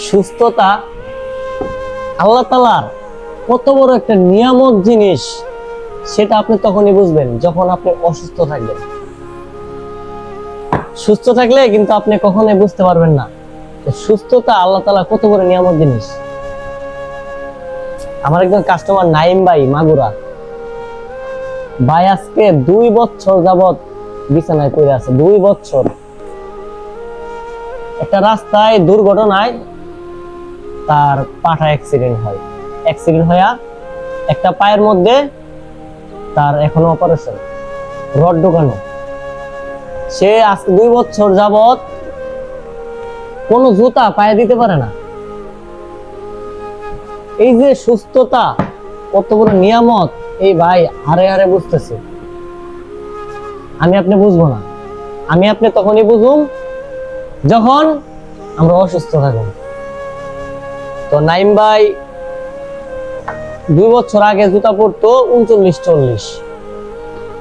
সুস্থতা আল্লাহ তাআলার কত বড় একটা নিয়ামক জিনিস, সেটা আপনি তখনই বুঝবেন যখন আপনি অসুস্থ থাকবেন। সুস্থ থাকলে কিন্তু আপনি কখনোই বুঝতে পারবেন না সুস্থতা আল্লাহ তাআলা কত বড় নিয়ামক জিনিস। আমার একজন কাস্টমার নাইম ভাই, মাগুরা ভাই, আজকে 2 বছর যাবত বিছানায় পড়ে আছে। 2 বছর। একটা রাস্তায় দুর্ঘটনায় তার পাটা অ্যাক্সিডেন্ট হয়। অ্যাক্সিডেন্ট হয়ে একটা পায়ের মধ্যে তার এখনো অপারেশন, রড ঢোকানো। সে আজকে 2 বছর যাবত কোনো জুতা পায়ে দিতে পারে না। এই যে সুস্থতা কত বড় নিয়ামত, এই ভাই হারে হারে বুঝতেছে। আমি আপনি বুঝবো না। আমি আপনি তখনই বুঝুম যখন আমরা অসুস্থ থাকব। তো নাইম ভাই 2 বছর আগে জুতা পরতো 39-40,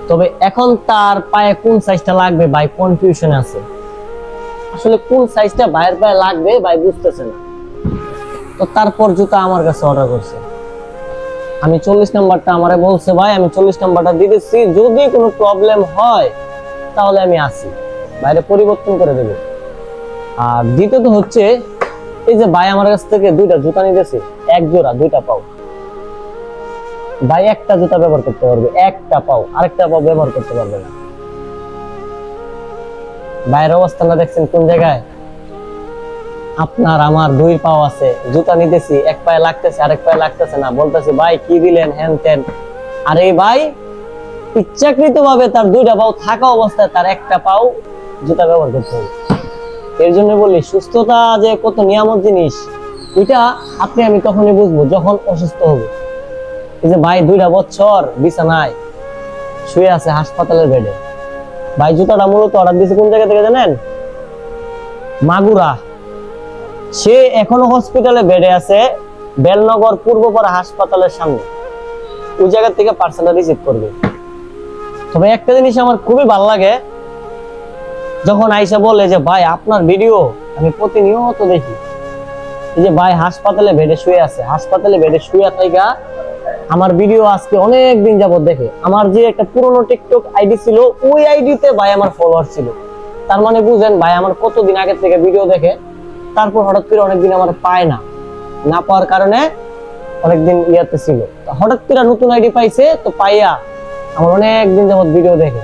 তবে এখন তার পায়ে কোন সাইজটা লাগবে ভাই কনফিউশন আছে। আসলে কোন সাইজটা ভাইয়ের পায়ে লাগবে ভাই বুঝতেছে না। তো তারপর জুতা আমার কাছে অর্ডার করছে। আমি 40 নাম্বারটা আমারে বলছে, ভাই আমি 40 নাম্বারটা দিতেছি, যদি কোনো প্রবলেম হয় তাহলে আমি আসি, বাইরে পরিবর্তন করে দেব। আর দ্বিতীয়ত হচ্ছে এই যে ভাই আমার কাছ থেকে 2টা জুতা নিতেছে, এক জোড়া 2টা পাও। ভাই একটা জুতা ব্যবহার করতে পারবে, একটা পাও, আরেকটা পাও ব্যবহার করতে পারবে না। ভাইয়ের অবস্থাটা দেখছেন কোন জায়গায়? আপনার আমার 2 পাও আছে, জুতা নিতেছি, এক পায়ে লাগতেছে আরেক পায়ে লাগতেছে না, বলতেছি ভাই কি দিলেন হ্যান ত্যান। আরে ভাই ইচ্ছাকৃত ভাবে তার 2টা পাও থাকা অবস্থায় তার একটা পাও জুতা ব্যবহার করতে হবে। এর জন্য বলি সুস্থতা যে কত নিয়ামক জিনিস, এটা আপনি আমি তখনই বুঝবো যখন অসুস্থ হবে। এই যে ভাই 2টা বছর বিছানায় শুয়ে আছে হাসপাতালের বেডে। ভাই জুতাটা মূলত অর্ডার দিয়েছে কোন জায়গা থেকে জানেন? মাগুরা। সে এখনো হসপিটালে বেডে আছে, বেলনগর পূর্বপাড়া হাসপাতালের সামনে। ওই জায়গা থেকে পার্সেলটা রিসিভ করবে। তবে একটা জিনিস আমার খুবই ভালো লাগে, যখন আইসা বলে যে ভাই আপনার ভিডিও আমি প্রতিনিয়ত দেখি। এই যে ভাই হাসপাতালে বেডে শুয়ে আছে, হাসপাতালে বেডে শুয়ে থাকা আমার ভিডিও আজকে অনেক দিন যাবত দেখে। আমার যে একটা পুরনো টিকটক আইডি ছিল, ওই আইডিতে ভাই আমার ফলোয়ার ছিল। তার মানে বুঝেন ভাই আমার কতদিন আগে থেকে ভিডিও দেখে। তারপর হঠাৎ করে অনেকদিন আমার পায় না, না পাওয়ার কারণে অনেকদিন ইয়াতে ছিল। হঠাৎ করে নতুন আইডি পাইছে, তো পাইয়া আমার অনেকদিন যাবত ভিডিও দেখে।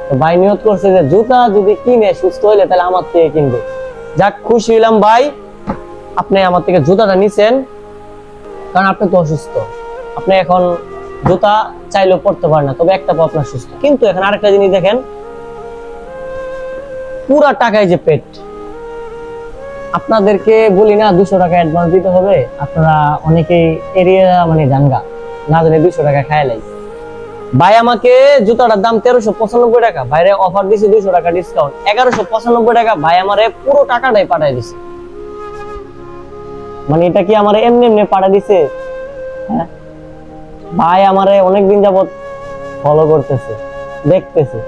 তো ভাই নিয়ত করছে যে জুতা যদি কিনে সুস্থ হইলে তাহলে আমার থেকে কিনবে। যাক, খুশি হইলাম ভাই, আপনি আমার থেকে জুতাটা নিছেন, কারণ আপনি তো অসুস্থ। আপনি এখন জুতা চাইলেও পড়তে পারেন না, তবে একটা পা আপনার সুস্থ। কিন্তু এখন আরেকটা জিনিস দেখেন, পুরা টাকায় যে পেট। আপনাদেরকে বলি না 200 টাকা অ্যাডভান্স দিতে হবে, আপনারা অনেকেই এরিয়া মানে জানগা না জানে 200 টাকা খায় লাই। ভাই আমাকে জুতাটার দাম 1395 টাকা, বাইরে অফার দিছে 200 টাকা ডিসকাউন্ট, 1195 টাকা। ভাই আমারে পুরো টাকাটাই পাঠায় দিছে। মানে এটা কি আমারে এমনি এমনি পাঠায় দিছে? হ্যাঁ, ভাই আমারে অনেকদিন যাবত ফলো করতেছে, দেখতেছে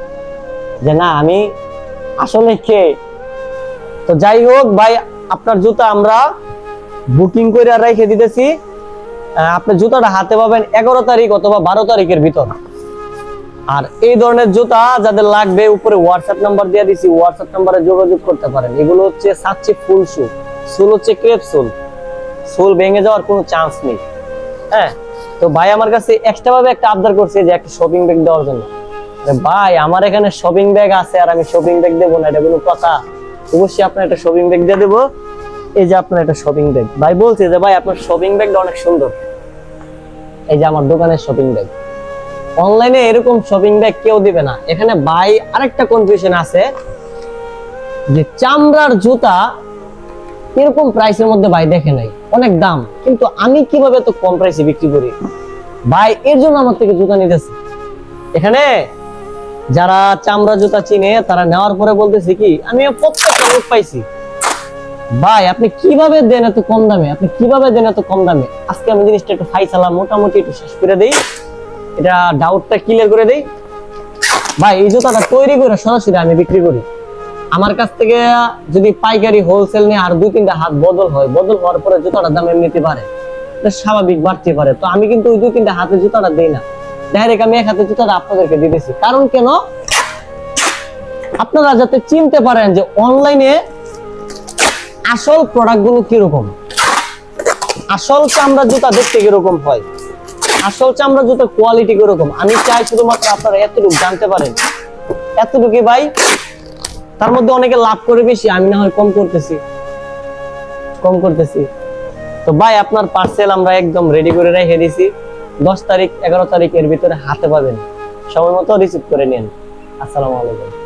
যে না আমি আসলে কে। তো যাই হোক ভাই, আপনার জুতা আমরা বুকিং করে রেখে দিতেছি। আপনি জুতাটা হাতে পাবেন 11 তারিখ অথবা 12 তারিখের ভিতর। আর এই ধরনের জুতা যাদের লাগবে, উপরে হোয়াটসঅ্যাপ নাম্বার দিয়ে দিছি, হোয়াটসঅ্যাপ নাম্বারে যোগাযোগ করতে পারেন। এগুলো হচ্ছে সাচ্চি ফুল শু, সোল হচ্ছে ক্রেপ সোল, সোল ভেঙে যাওয়ার কোনো চান্স নেই। হ্যাঁ, তো ভাই আমার কাছে এক্সট্রা ভাবে একটা আবদার করছে যে একটা শপিং ব্যাগ দেওয়ার জন্য। ভাই আমার এখানে শপিং ব্যাগ আছে আর আমি শপিং ব্যাগ দেবো না, এটা কোনো কথা? অবশ্যই আপনার একটা শপিং ব্যাগ দিয়ে দেবো। এই যে আপনার একটা শপিং ব্যাগ। ভাই বলছে যে ভাই আপনার শপিং ব্যাগটা অনেক সুন্দর, এই যে আমার দোকানের শপিং ব্যাগ। অনলাইনে এরকম শপিং ব্যাগ কেউ দিবে না। এখানে ভাই আরেকটা কনফিউশন আছে যে চামড়ার জুতা এরকম প্রাইসের মধ্যে ভাই দেখে নাই, অনেক দাম, কিন্তু আমি কিভাবে তো কম প্রাইসে বিক্রি করি? ভাই এর জন্য আমার থেকে জুতা নিতেছে। এখানে যারা চামড়া জুতা চিনে তারা নেওয়ার পরে বলতেছে কি, আমি প্রত্যেকটা লোক পাইছি, ভাই আপনি কিভাবে দেন এত কম দামে, আপনি কিভাবে দেন এত কম দামে? আজকে আমি জিনিসটা একটু ফাইসালা মোটামুটি একটু শেষ করে দেই, এটা ডাউটটা ক্লিয়ার করে দেই। ভাই এই জুতাটা তৈরি করে সরাসরি আমি বিক্রি করি, আমার কাছ থেকে যদি পাইকারি হোলসেল নিয়ে আর 2-3টা হাত বদল হয়, বদল হওয়ার পরে জুতাটার দাম এমনিতে বাড়ে, এটা স্বাভাবিক বাড়তে পারে। তো আমি কিন্তু ওই 2-3টা হাতে জুতাটা দেই না, ডাইরেক্ট আমি এক হাতে জুতাটা আপনাদেরকে দিতেছি। কারণ কেন, আপনারা যাতে চিনতে পারেন যে অনলাইনে আসল প্রোডাক্ট গুলো কিরকম, আসল চামড়া জুতা দেখতে কিরকম হয়, আসল চামড়া জুতার কোয়ালিটি কিরকম। আমি চাই শুধুমাত্র আপনারা এতটুকু জানতে পারেন, এতটুকুই ভাই। তার মধ্যে অনেকে লাভ করে বেশি, আমি না হয় কম করতেছি। তো ভাই আপনার পার্সেল আমরা একদম রেডি করে রেখে দিছি, 10 তারিখ 11 তারিখ এর ভিতরে হাতে পাবেন, সময় মতো রিসিভ করে নিন। আসসালামু আলাইকুম।